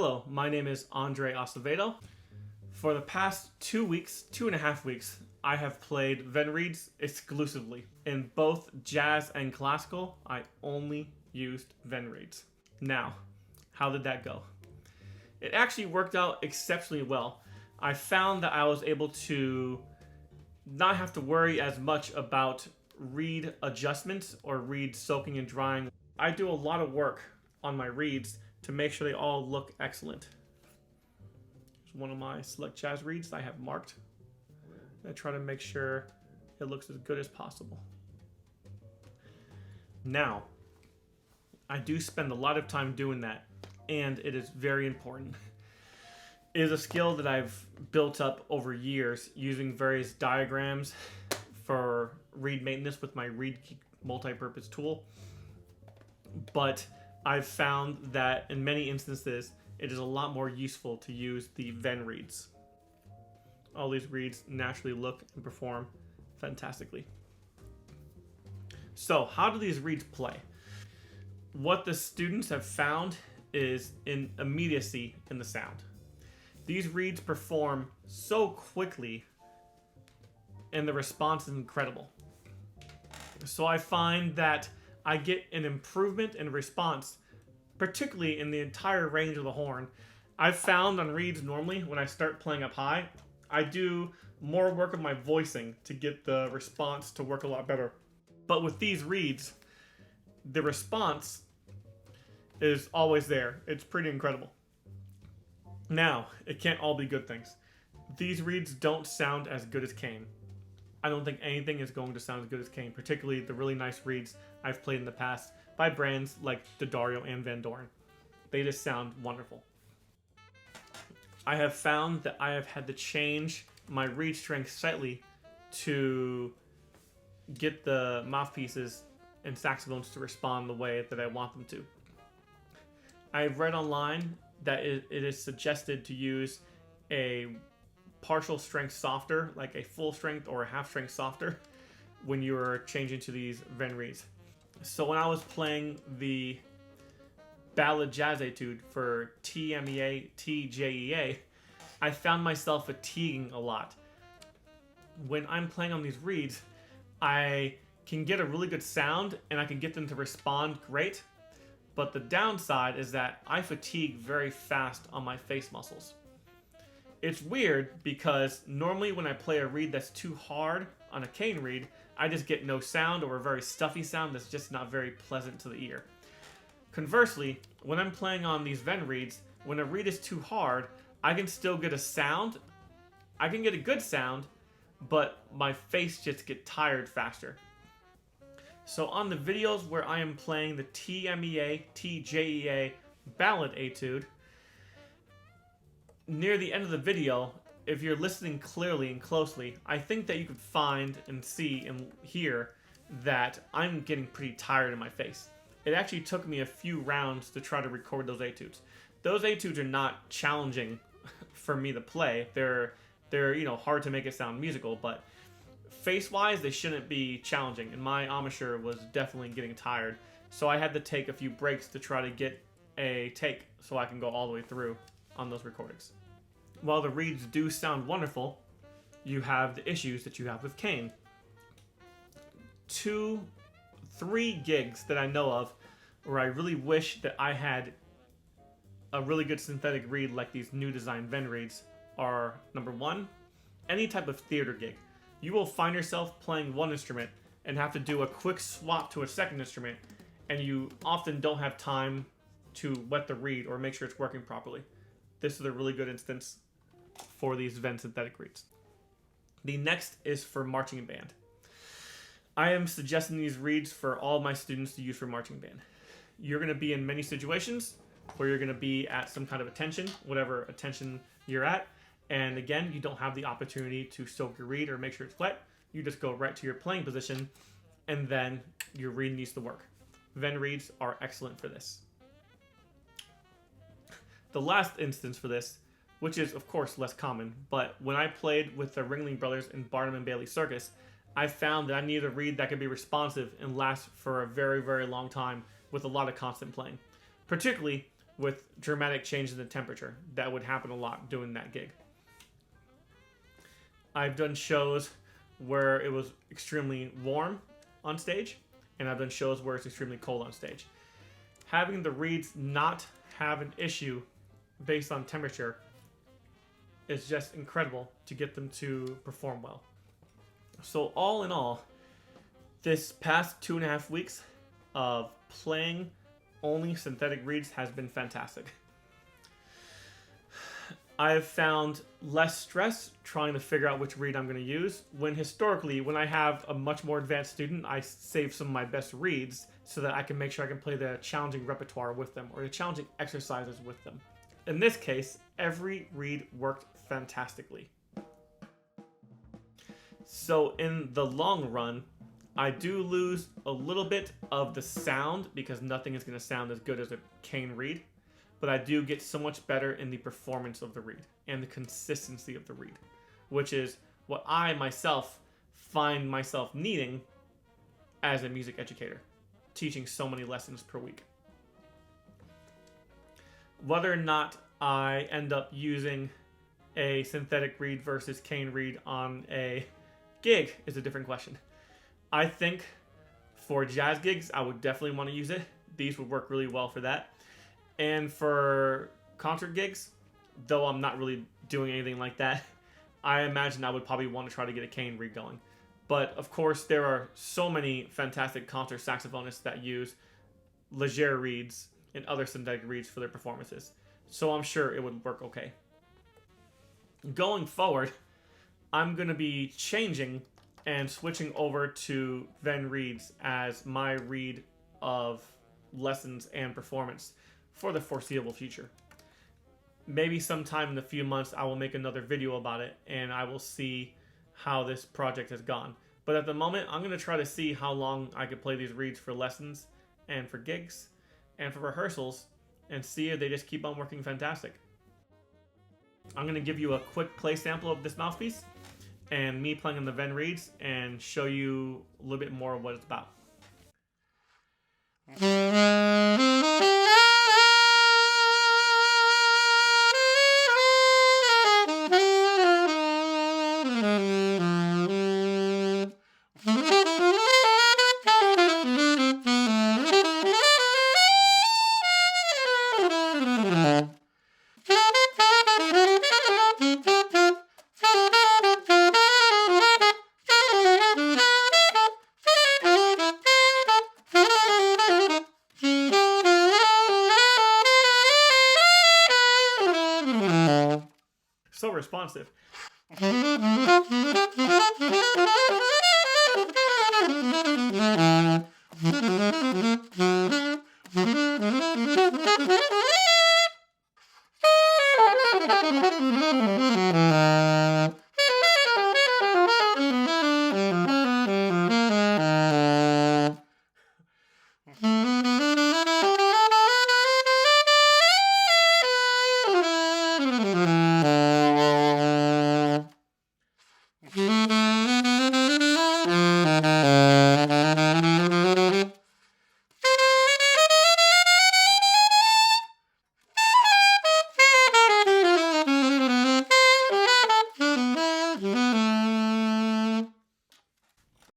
Hello, my name is Andre Acevedo. For the past 2.5 weeks, I have played Venn Reeds exclusively. In both jazz and classical, I only used Venn Reeds. Now, how did that go? It actually worked out exceptionally well. I found that I was able to not have to worry as much about reed adjustments or reed soaking and drying. I do a lot of work on my reeds to make sure they all look excellent. Here's one of my select jazz reeds I have marked. I try to make sure it looks as good as possible. Now, I do spend a lot of time doing that, and it is very important. It is a skill that I've built up over years using various diagrams for reed maintenance with my reed multi-purpose tool. But I've found that in many instances, it is a lot more useful to use the Venn reeds. All these reeds naturally look and perform fantastically. So, how do these reeds play? What the students have found is an immediacy in the sound. These reeds perform so quickly, and the response is incredible. So I find that I get an improvement in response, particularly in the entire range of the horn. I've found on reeds normally, when I start playing up high, I do more work of my voicing to get the response to work a lot better. But with these reeds, the response is always there. It's pretty incredible. Now, it can't all be good things. These reeds don't sound as good as Kane. I don't think anything is going to sound as good as Kane, particularly the really nice reeds I've played in the past by brands like D'Addario and Van Doren. They just sound wonderful. I have found that I have had to change my reed strength slightly to get the mouthpieces and saxophones to respond the way that I want them to. I've read online that it is suggested to use a partial strength softer, like a full strength or a half strength softer, when you are changing to these Venn reeds. So when I was playing the Ballad jazz etude for TMEA, TJEA, I found myself fatiguing a lot. When I'm playing on these reeds, I can get a really good sound and I can get them to respond great, but the downside is that I fatigue very fast on my face muscles. It's weird because normally when I play a reed that's too hard on a Kane reed, I just get no sound or a very stuffy sound that's just not very pleasant to the ear. Conversely, when I'm playing on these Venn reeds, when a reed is too hard, I can still get a sound. I can get a good sound, but my face just gets tired faster. So on the videos where I am playing the TMEA, TJEA Ballad etude, near the end of the video, if you're listening clearly and closely, I think that you could find and see and hear that I'm getting pretty tired in my face. It actually took me a few rounds to try to record those etudes. Those etudes are not challenging for me to play. They're hard to make it sound musical, but face-wise, they shouldn't be challenging, and my embouchure was definitely getting tired. So I had to take a few breaks to try to get a take so I can go all the way through on those recordings. While the reeds do sound wonderful, you have the issues that you have with Kane. 3 gigs that I know of where I really wish that I had a really good synthetic reed like these New Design Venn Reeds are, number 1, any type of theater gig. You will find yourself playing one instrument and have to do a quick swap to a second instrument, and you often don't have time to wet the reed or make sure it's working properly. This is a really good instance for these Venn synthetic reeds. The next is for marching band. I am suggesting these reeds for all my students to use for marching band. You're going to be in many situations where you're going to be at some kind of attention, whatever attention you're at. And again, you don't have the opportunity to soak your reed or make sure it's wet. You just go right to your playing position, and then your reed needs to work. Venn reeds are excellent for this. The last instance for this, which is of course less common, but when I played with the Ringling Brothers in Barnum and Bailey Circus, I found that I needed a reed that could be responsive and last for a very, very long time with a lot of constant playing. Particularly with dramatic changes in temperature. That would happen a lot doing that gig. I've done shows where it was extremely warm on stage, and I've done shows where it's extremely cold on stage. Having the reeds not have an issue based on temperature is just incredible to get them to perform well. So all in all, this past 2.5 weeks of playing only synthetic reeds has been fantastic. I have found less stress trying to figure out which reed I'm going to use, when historically, when I have a much more advanced student, I save some of my best reeds so that I can make sure I can play the challenging repertoire with them or the challenging exercises with them. In this case, every reed worked fantastically. So in the long run, I do lose a little bit of the sound because nothing is going to sound as good as a cane reed. But I do get so much better in the performance of the reed and the consistency of the reed, which is what I myself find myself needing as a music educator, teaching so many lessons per week. Whether or not I end up using a synthetic reed versus cane reed on a gig is a different question. I think for jazz gigs, I would definitely want to use it. These would work really well for that. And for concert gigs, though I'm not really doing anything like that, I imagine I would probably want to try to get a cane reed going. But of course, there are so many fantastic concert saxophonists that use Leger reeds and other synthetic reeds for their performances. So I'm sure it would work okay. Going forward, I'm going to be changing and switching over to Venn Reeds as my reed of lessons and performance for the foreseeable future. Maybe sometime in a few months I will make another video about it and I will see how this project has gone. But at the moment, I'm going to try to see how long I could play these reeds for lessons and for gigs and for rehearsals and see if they just keep on working fantastic. I'm going to give you a quick play sample of this mouthpiece and me playing on the Venn Reeds and show you a little bit more of what it's about. So responsive.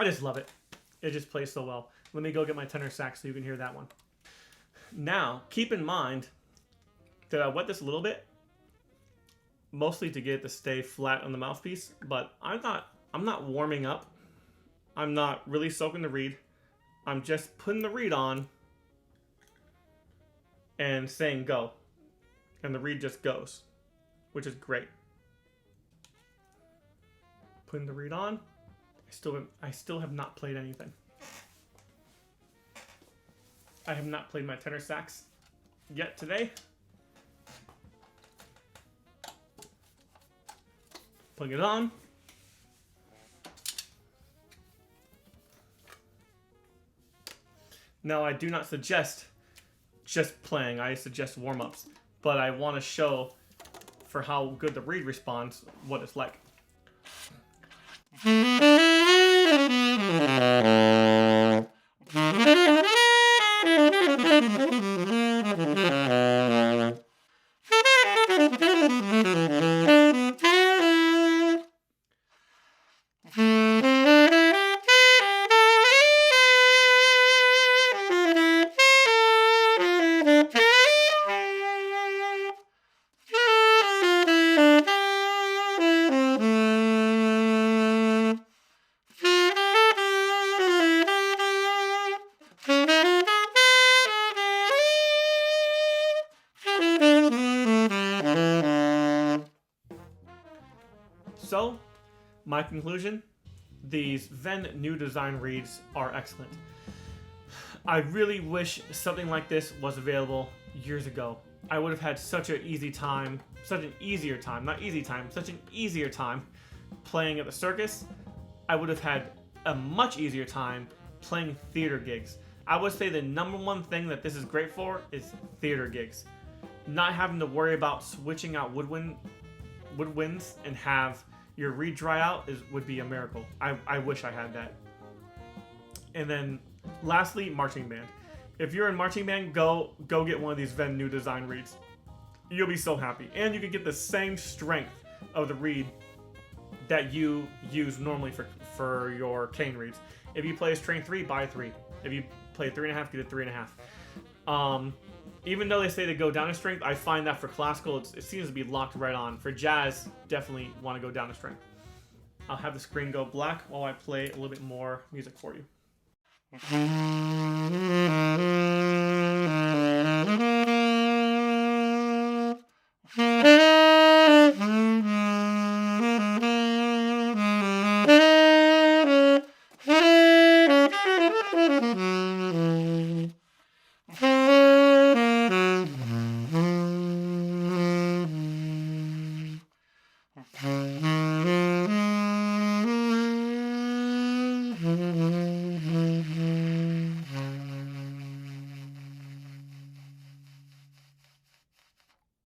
I just love it. It just plays so well. Let me go get my tenor sax so you can hear that one. Now, keep in mind that I wet this a little bit, mostly to get it to stay flat on the mouthpiece, but I'm not warming up. I'm not really soaking the reed. I'm just putting the reed on and saying go. And the reed just goes, which is great. Putting the reed on. I still have not played anything. I have not played my tenor sax yet today. Putting it on. Now, I do not suggest just playing. I suggest warm-ups. But I want to show, for how good the reed responds, what it's like. So, my conclusion, these Venn New Design Reeds are excellent. I really wish something like this was available years ago. I would have had such an easier time playing at the circus. I would have had a much easier time playing theater gigs. I would say the number one thing that this is great for is theater gigs. Not having to worry about switching out woodwinds and have your reed dry out would be a miracle. I wish I had that. And then lastly, marching band. If you're in marching band, go get one of these Venn New Design Reeds. You'll be so happy. And you can get the same strength of the reed that you use normally for your cane reeds. If you play a string 3, buy 3. If you play 3.5, get a 3.5. Even though they say to go down a strength, I find that for classical, it seems to be locked right on. For jazz, definitely want to go down a strength. I'll have the screen go black while I play a little bit more music for you.